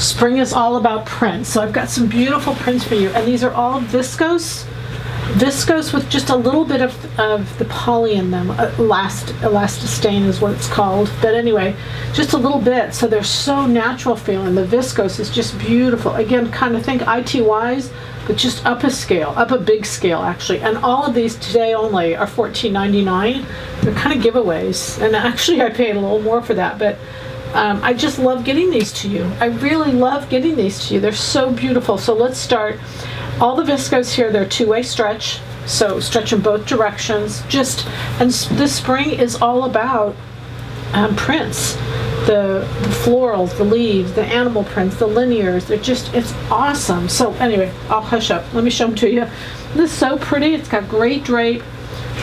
Spring is all about prints. So I've got some beautiful prints for you. And these are all viscose. Viscose with just a little bit of the poly in them. Elastistain is what it's called. But anyway, just a little bit. So they're so natural feeling. The viscose is just beautiful. Again, kind of think ITYs, but just up a scale, up a big scale actually. And all of these today only are $14.99. They're kind of giveaways. And actually I paid a little more for that, but I just love getting these to you. I really love getting these to you. They're so beautiful. So let's start. All the viscose here, they're two-way stretch, so stretch in both directions. And this spring is all about prints. The florals, the leaves, the animal prints, the linears. It's awesome. So anyway, I'll hush up. Let me show them to you. This is so pretty. It's got great drape.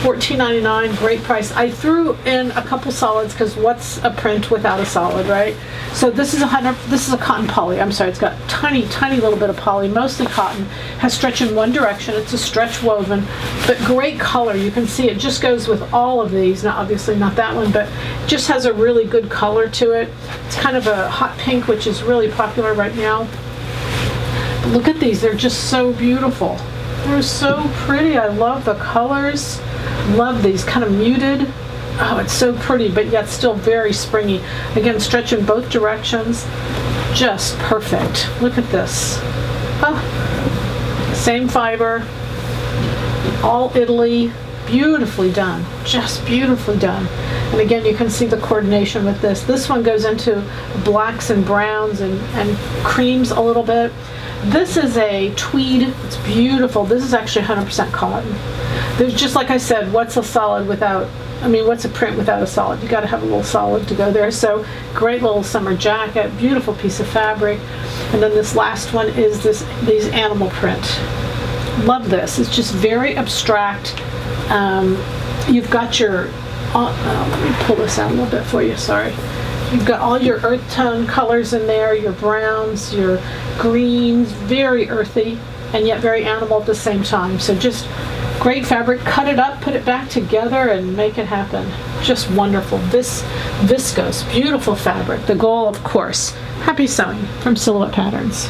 $14.99, great price. I threw in a couple solids because what's a print without a solid, right? So this is a cotton poly. I'm sorry, it's got tiny little bit of poly, mostly cotton. Has stretch in one direction. It's a stretch woven, but great color. You can see it just goes with all of these. Now, obviously not that one, but just has a really good color to it. It's kind of a hot pink, which is really popular right now. But look at these. They're just so beautiful. They're so pretty. I love the colors. Love these, kind of muted. Oh, it's so pretty, but yet still very springy. Again, stretch in both directions. Just perfect. Look at this. Oh, same fiber. All Italy. Beautifully done. Just beautifully done. And again, you can see the coordination with this. This one goes into blacks and browns and creams a little bit. This is a tweed. It's beautiful. This is actually 100% cotton. There's just like I said, what's a print without a solid? You got to have a little solid to go there. So great little summer jacket, beautiful piece of fabric. And then this last one is these animal print. Love this. It's just very abstract. You've got your, let me pull this out a little bit for you, sorry. You've got all your earth tone colors in there, your browns, your greens, very earthy and yet very animal at the same time. So just great fabric. Cut it up, put it back together, and make it happen. Just wonderful. This viscose, beautiful fabric. The goal, of course. Happy sewing from Silhouette Patterns.